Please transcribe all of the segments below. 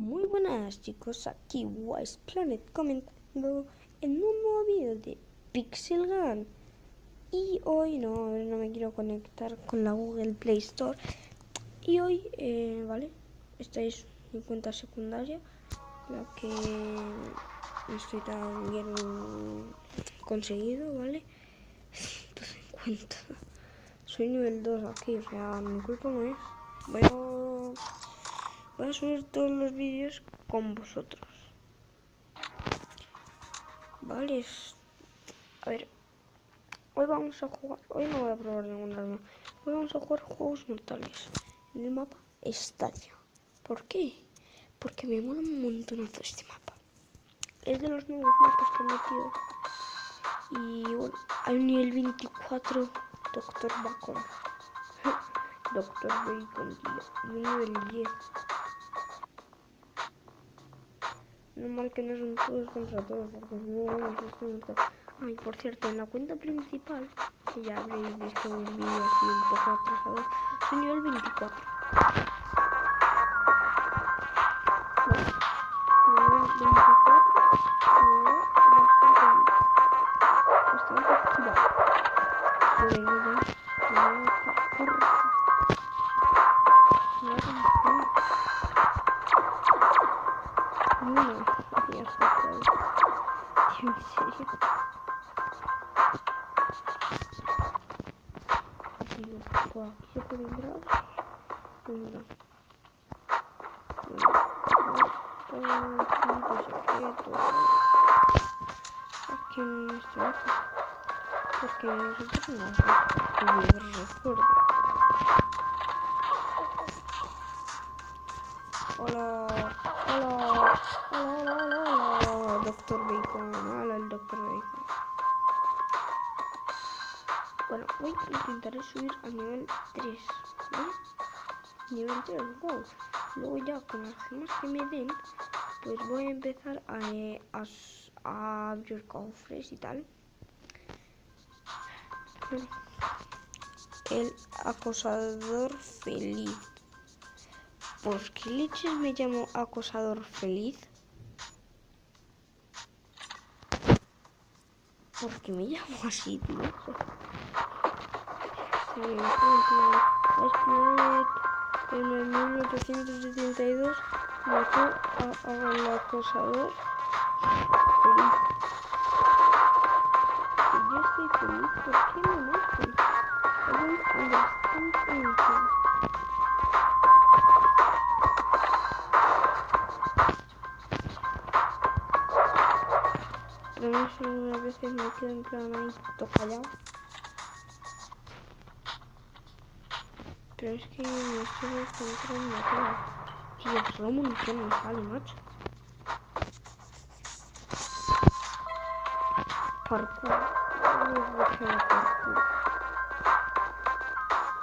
Muy buenas chicos, aquí Wise Planet comentando en un nuevo vídeo de Pixel Gun. Y hoy no me quiero conectar con la Google Play Store. Y hoy, vale, esta es mi cuenta secundaria, la que estoy tan bien conseguido, ¿vale? 150. Soy nivel 2 aquí, o sea, mi culpa no es. Voy a subir todos los vídeos con vosotros. Vale, a ver, hoy vamos a jugar, hoy no voy a probar ningún arma. Hoy vamos a jugar juegos mortales en el mapa Estadio. ¿Por qué? Porque me mola un montonazo este mapa. Es de los nuevos mapas que han metido. Y bueno, hay un nivel 24, Doctor Bacon. Doctor Bacon, tío. Y un nivel 10. Normal que no son todos contra todos, porque no vamos a estar. Ay, por cierto, en la cuenta principal, que ya habréis visto un vídeo así un poco atrasado, soy nivel 24. Bueno, nivel 24 me va bastante activado. Por ello, me va a correr. Me va a romper. No, ya está claro. Tío, en serio. Tío, por aquí se puede entrar. Mira. Punto secreto. Aquí en este mapa. Porque nosotros no recuerdo. Hola, hola, hola, hola, hola, Doctor Bacon. Hola, el Doctor Bacon. Bueno, hoy intentaré subir al nivel 3, ¿vale? Nivel 3, wow. Luego ya con las gemas que me den, pues voy a empezar a abrir cofres y tal. Bueno, el acosador feliz. ¿Por qué leches me llamo acosador feliz? ¿Por qué me llamo así, tío? En el 1872 mató al acosador feliz. Si yo estoy feliz, ¿por qué me matan? I don't understand anything. Pero no sé, algunas veces me quedo en plan ahí todo callado. Pero es que me estoy concentrando todo. Tío, solo munición me sale, macho. Parkour. Parkour.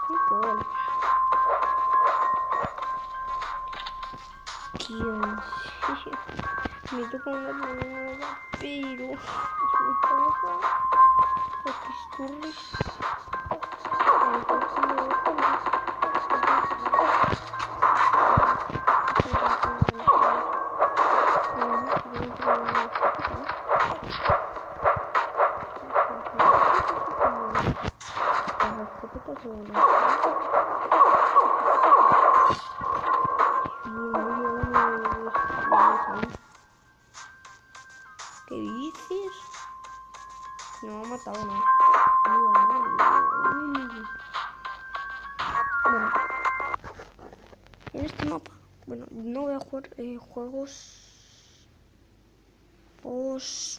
Fútbol. Tío, en serio. Me toca una nueva, pero me pasa a pisturris. ¿Qué dices? No me ha matado, no. Bueno, en este mapa, bueno, no voy a jugar juegos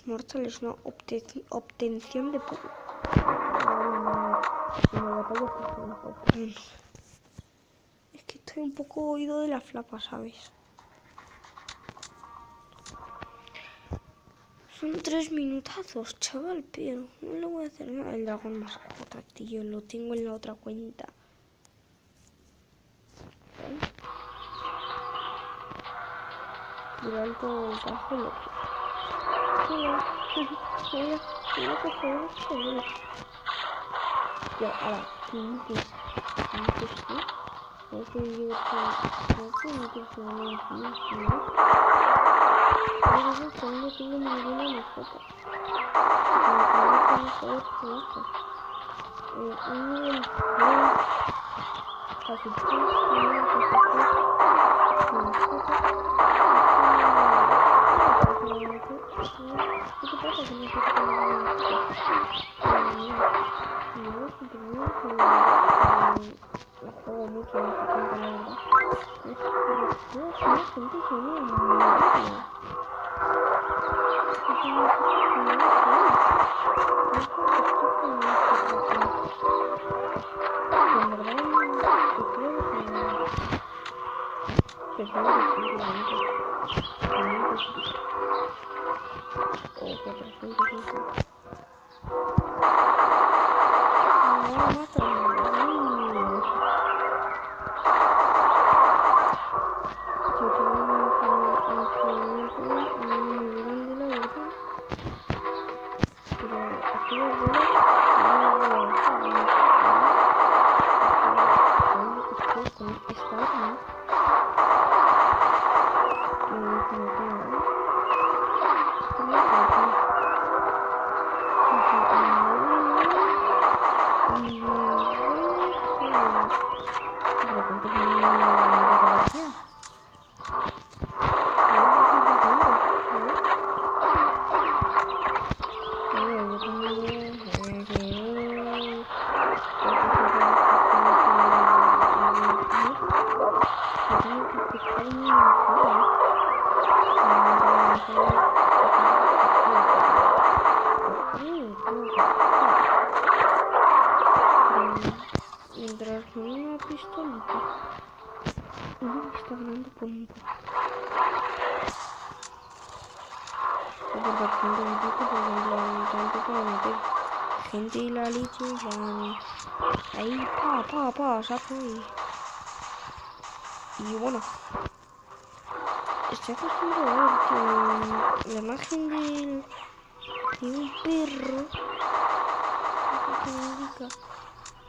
mortales, no, obtención de poder. Es que estoy un poco oído de la flapa, ¿sabes? Son 3 minutazos, chaval, pero no le voy a hacer nada. El dragón mascota, tío, lo tengo en la otra cuenta. ¿Vale? Durante el trabajo lo que... Voy a coger esto. Yo, ahora, ¿qué dices? ¿Qué dices tú? No sé, yo no sé ni qué se llama infinito, ¿no? Pero yo también no tengo ninguna mascota. Porque me tengo que saber todo esto. Un nivel 2, casi 3, nivel casi 3, de mascotas. ¿Qué te pasa que no quieres tener una mascota? Mira, yo simplemente la juego mucho en esta cuenta, la verdad. Pero veo que la gente se une a morirme. O sea, no sé cómo lo hacen. No sé cómo lo hacen. Que en verdad prefiero sinceramente 500 bits o 400 no sé. No matan. Yo tengo un enfriamiento muy grande, la verdad. Pero aquí los bolos no los voy a dejar, ¿no? Estoy con esta arma. No tengo nada. Entrar con una pistolita. Uy, está ganando por un poco. O por 400 y pico, porque en plan, tanto para meter gente y la leche, en plan, ahí, saco y bueno, estoy acostumbrado a ver que la imagen de un perro que me indica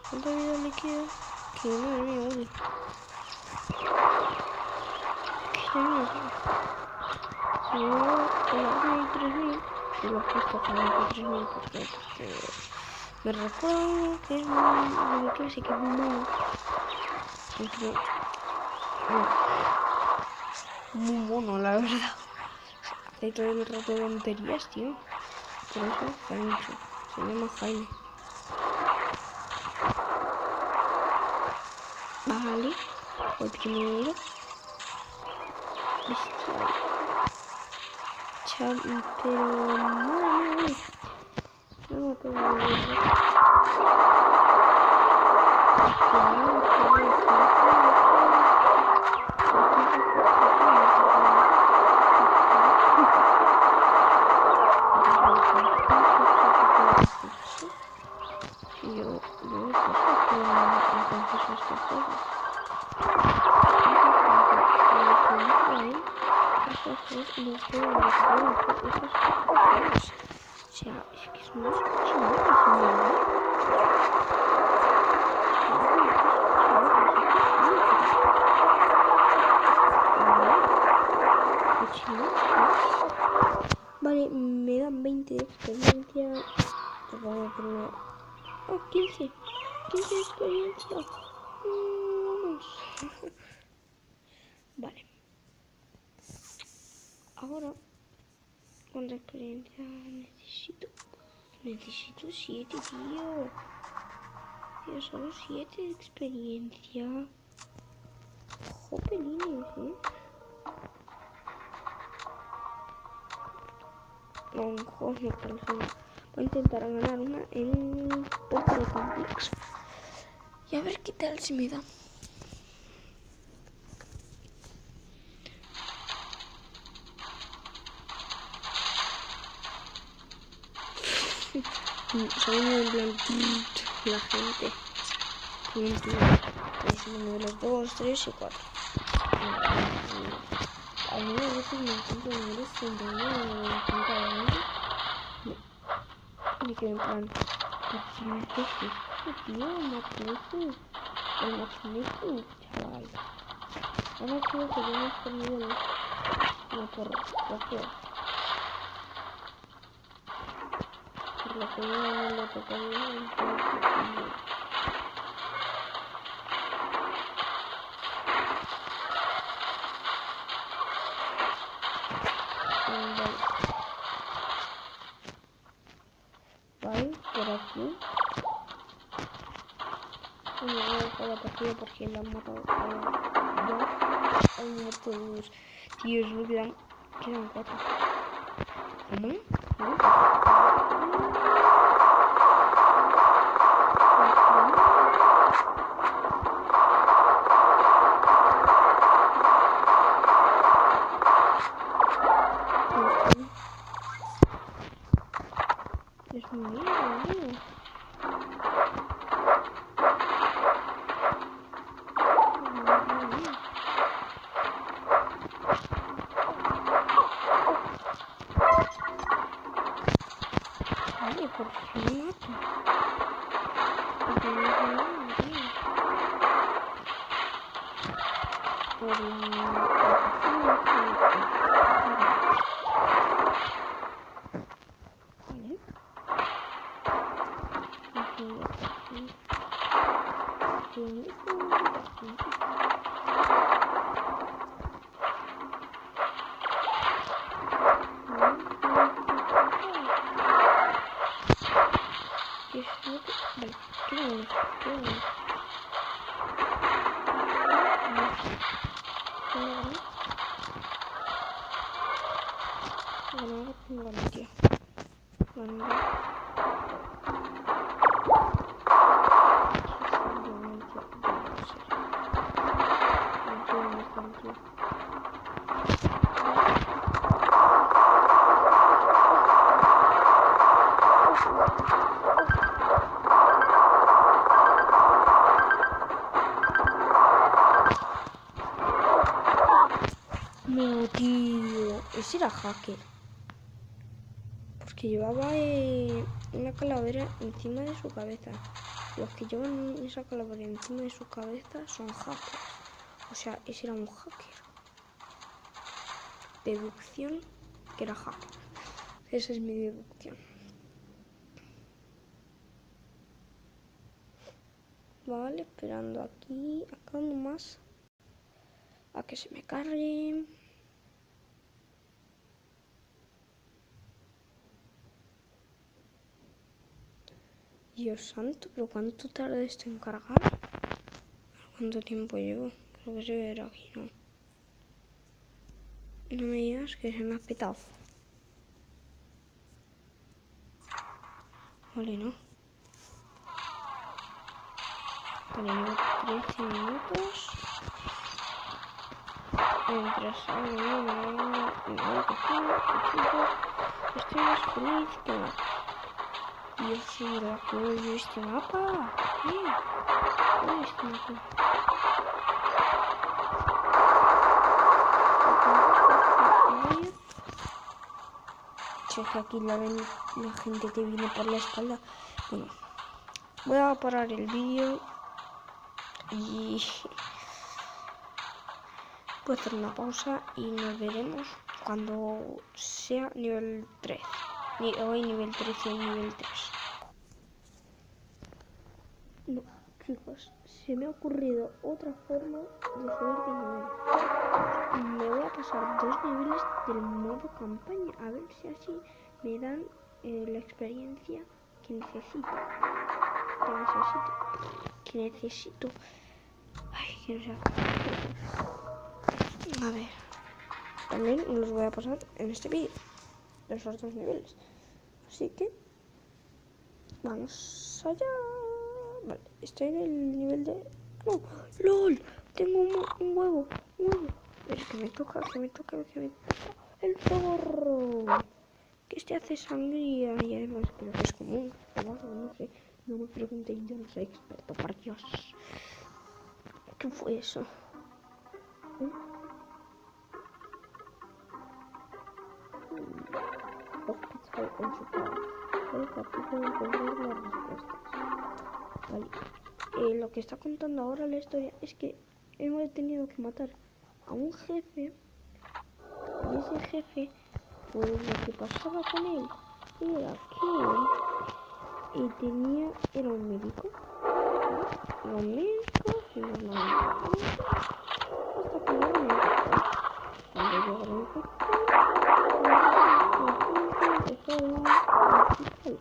cuánta vida le queda, que madre mía, uy, que ya no sé. Si no, con la arma de 3000, yo lo he puesto con la de 3000 porque me recuerda uno que es de mi clase, que es muy mono. Siempre, muy mono, la verdad. Hace todo el rato de tonterías, tío. Por eso se han hecho. Se llama Jaime. Vale. Voy primero. Bestial. Pero madre mía, no tengo yo veo cosas que entonces estas cosas. No puedo hacer esas cosas. O sea, es que son unos cochinotes, en verdad. Vale, me dan 20 de experiencia. Pues vamos a poner... Oh, 15. 15 de experiencia. Vale. Ahora, ¿cuánta experiencia necesito? Necesito 7, tío. Tío, solo 7 de experiencia. Jopelines, No, joder, no tal zona. Voy a intentar ganar una en un poco de complejo. Y a ver qué tal se me da. Sonido en plan la gente. Es uno de los 2, 3 y 4. Algunas veces me encuentro niveles 39 o 50 y que en plan, ¿qué es esto, tío? No puedo. el matchmaking, chaval. Ahora creo que vamos por niveles. No por bloqueo. Por lo que yo no lo tocaría en todo el vale, por aquí. No voy a dejar la partida porque la han matado a dos. Han muerto dos. Tío, solo quedan cuatro. ¿Cómo? Es mío, mío. Vale, por fin mato. No, tío, ese era hacker. Porque llevaba una calavera encima de su cabeza. Los que llevan esa calavera encima de su cabeza son hackers. O sea, ese era un hacker. Deducción que era hacker. Esa es mi deducción. Vale, esperando aquí, acá nomás. A que se me cargue. Dios santo, pero ¿cuánto tarda esto en cargar? ¿Cuánto tiempo llevo? Creo que se verá aquí, ¿no? No me digas que se me ha petado. Vale, no. Vale, llevo 13 minutos. Mientras hago estoy más feliz que nada. Dios, señora, ¿puedo yo este mapa? ¿Qué? ¿Puedo este mapa? Checa aquí la gente que viene por la espalda. Bueno, voy a parar el vídeo y voy a hacer una pausa y nos veremos cuando sea nivel 3. Hoy nivel 13 y nivel 3. No, chicos, se me ha ocurrido otra forma de subir de nivel. Me voy a pasar 2 niveles del modo campaña, a ver si así me dan la experiencia que necesito. Ay, que no sé. A ver, también los voy a pasar en este vídeo, esos 2 niveles. Así que vamos allá. Vale, estoy en el nivel de... ¡No! ¡Lol! Tengo un huevo. Es que me toca. El zorro. Que este hace sangría y además creo que es común. No sé. No me preguntéis, yo no soy experto, por Dios. ¿Qué fue eso? Hospital en su cara. El capítulo encontrar las respuestas. Vale. lo que está contando ahora la historia es que hemos tenido que matar a un jefe. Y ese jefe, pues lo que pasaba con él era que era un médico. Era un médico, sin más nada importante, hasta que llegó la infección. Cuando llegó la infección, la gente empezó a ir al hospital.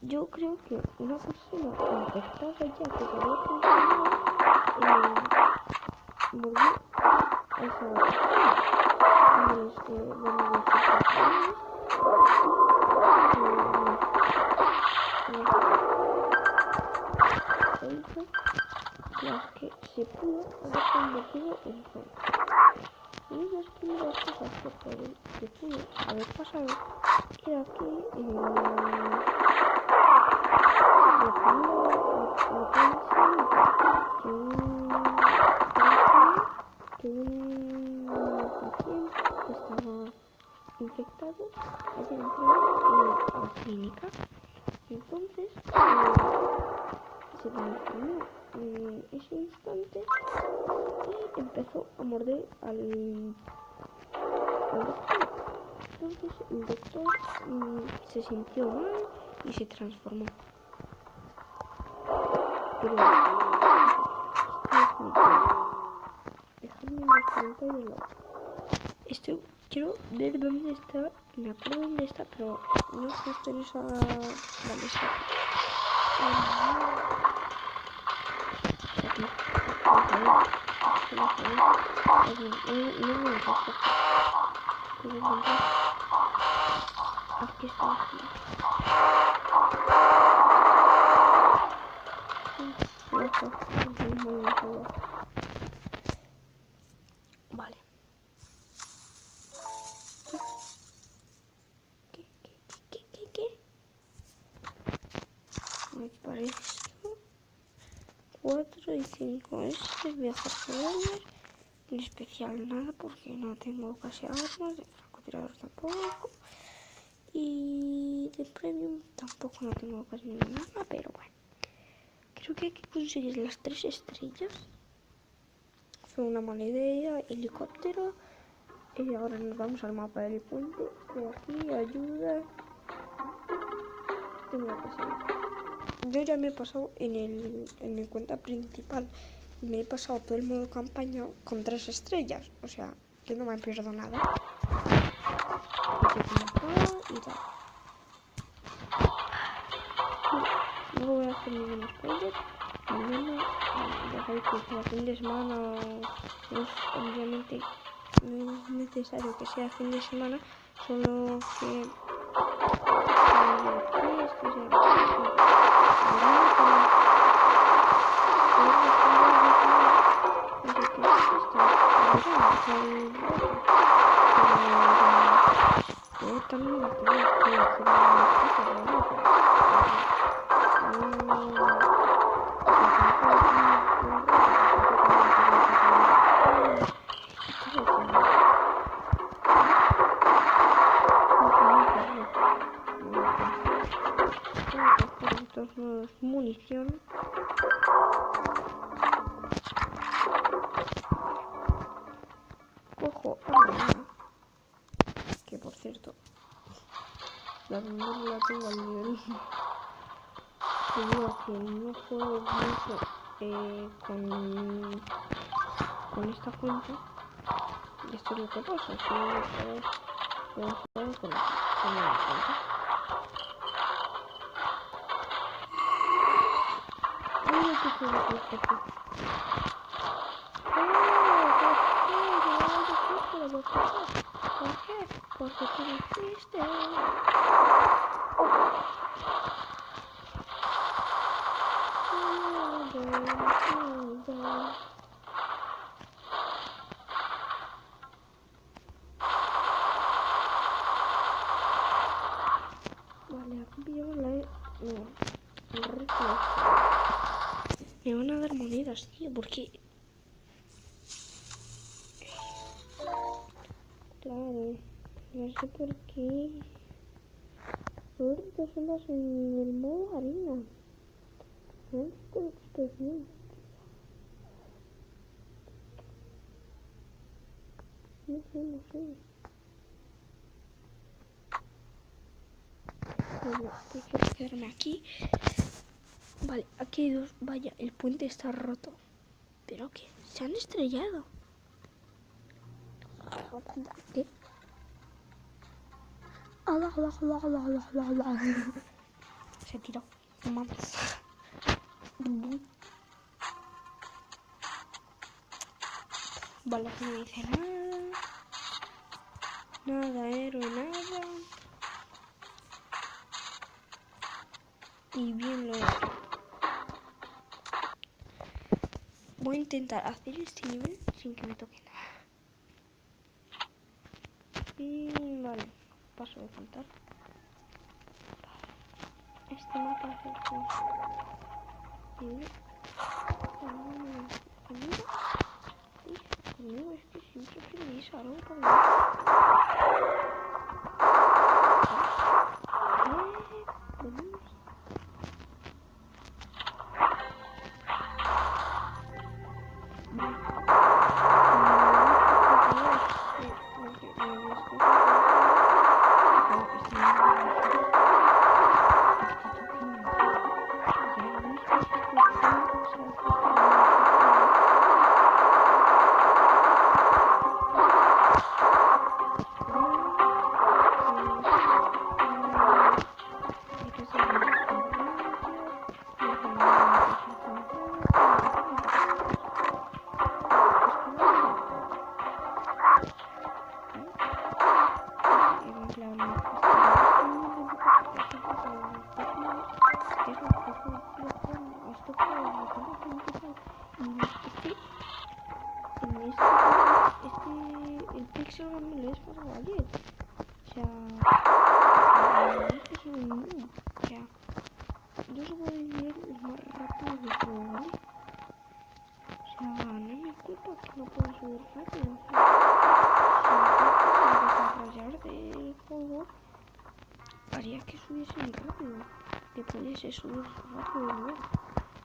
Yo creo que una persona infectada ya que se había contagiado volvió a esa habitación donde los entonces las que se pudo haber convertido en zombies. Y una de las primeras cosas que pudo haber pasado era que un paciente que estaba infectado haya entrado a la clínica. Entonces se transformó en ese instante y empezó a morder al doctor. Entonces el doctor se sintió mal y se transformó. Pero dejadme en los comentarios quiero ver dónde está. Me acuerdo dónde está, pero no justo en esa. Vale, está aquí. Aquí está. Vale. ¿Qué? Me parece 4 y 5. Este viajar por en especial nada porque no tengo casi armas, de francotirador tampoco. Y de premium tampoco no tengo casi ninguna, pero bueno. Creo que hay que conseguir las 3 estrellas. Fue una mala idea. Helicóptero. Ahora nos vamos al mapa del puente. De aquí, ayuda. Tengo que seguir. Yo ya me he pasado en mi cuenta principal. Me he pasado todo el modo campaña con 3 estrellas. O sea, yo no me pierdo nada. Y tal. No voy a hacer ningún spoiler. Mañana, ya sabéis que sea fin de semana, obviamente no es necesario que sea fin de semana, solo que también tengo que hacer una cosa, munición. Cojo arma, que por cierto la memoria la tengo al nivel debido a que no juego mucho con esta cuenta. Y esto es lo que pasa, si puedo jugar con la cuenta. Mira que juego con esta cuenta. ¿Por qué? Porque tú lo hiciste. Vale, aquí pillamos el resto. Me van a dar monedas, tío, porque... Claro, no sé por qué. Por 2 horas en el modo arena. Esta experiencia. No sé. Bueno, pues voy a quedarme aquí. Vale, aquí hay dos. Vaya, el puente está roto. ¿Pero qué? Se han estrellado. ¿Qué? Se tiró. No mames. Vale, aquí no dice nada. Nada, héroe, nada. Y bien lo he hecho. Voy a intentar hacer este nivel sin que me toque nada. Y vale, paso de contar. Este mapa es el juego. Conmigo es que siempre tenéis algo para mí. Venimos. El Pixel me lo he descargado ayer. O sea, es un noob. O sea, yo subo el nivel más rápido de todo, ¿vale? O sea, no es mi culpa que no pueda subir rápido. O sea, si el desarrollador del juego haría que subiesen rápido, que pudiese subir rápido de nivel.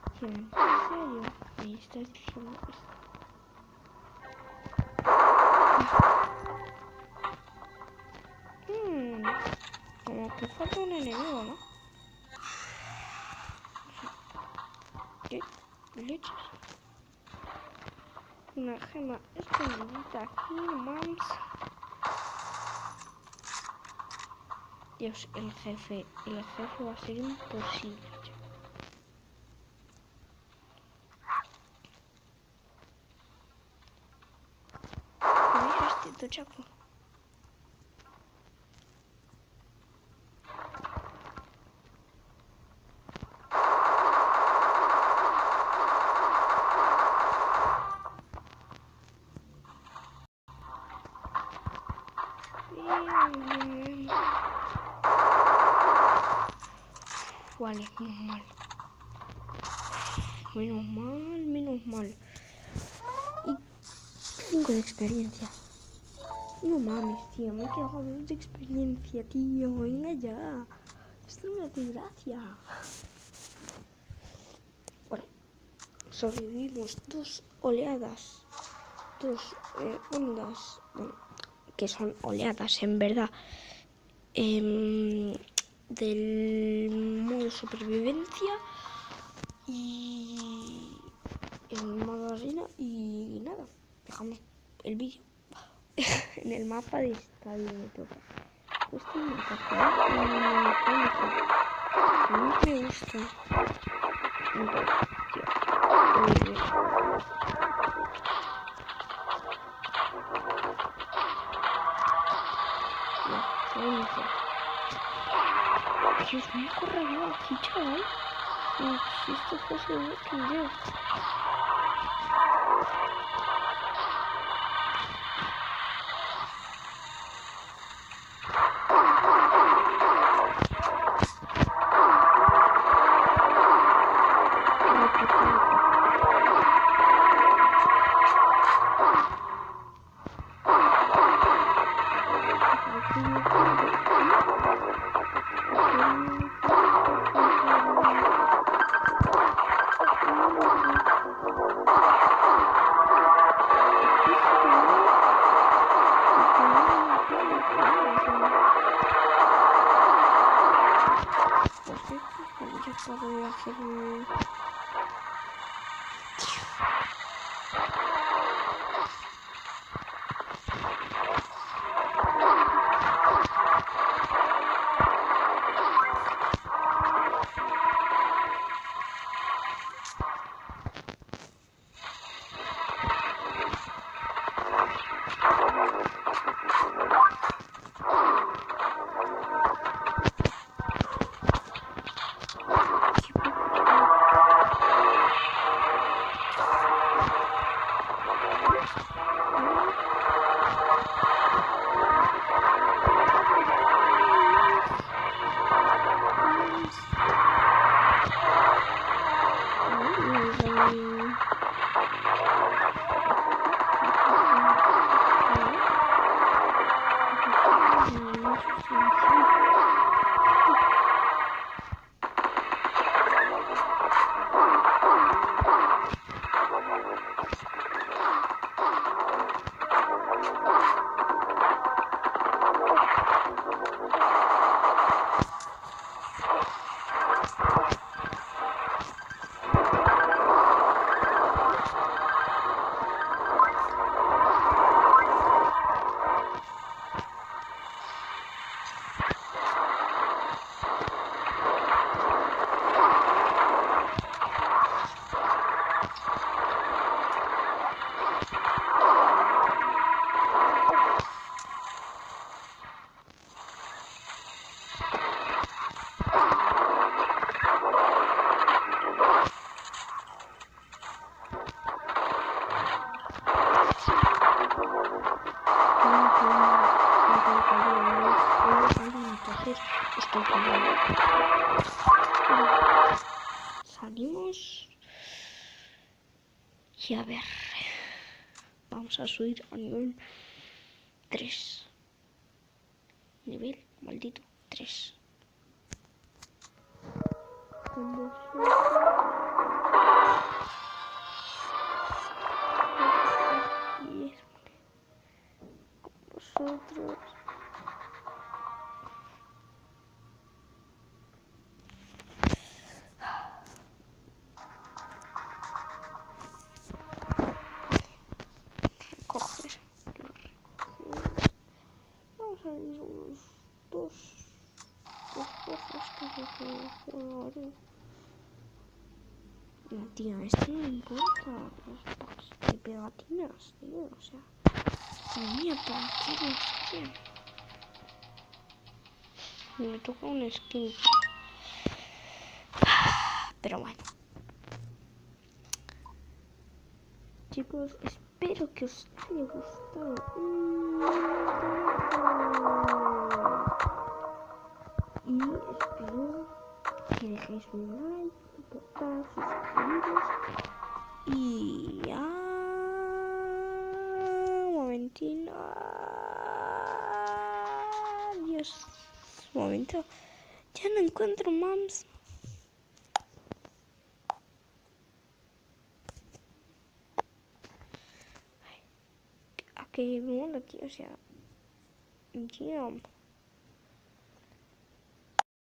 O sea, en serio, me estás diciendo esto. Como que falta un enemigo, ¿no? ¿Qué leches? Una gema escondidita aquí, mams. Dios, el jefe va a ser imposible. ¿Veis este tochaco? Vale, menos mal. Y 5 de experiencia. No mames, tío, me he quedado 2 de experiencia, tío. Venga ya. Esto no me hace gracia. Bueno, sobrevivimos 2 oleadas. 2 ondas. Bueno, que son oleadas en verdad. Del modo supervivencia y el modo arena y nada, dejamos el vídeo en el mapa de estadio me toca. Este mapa no me gusta. Dios mío, corre yo aquí, chaval. Si esto fuese Walking Dead. Salimos y a ver, vamos a subir a nivel 3. Nivel maldito 3. Con vosotros. Recoger. Vamos a ir unos dos cosas que se pueden jugar. No, tío, esto no me importa. Los packs de pegatinas, tío. O sea, mía, ¿para qué los quieren? Me toca un skin. Pero bueno. Chicos, espero que os haya gustado. Y espero que dejéis un like, suscribiros. Y ya. Un momentito. Adiós. Un momento. Ya no encuentro mams. A que mola, tío. O sea. Tío.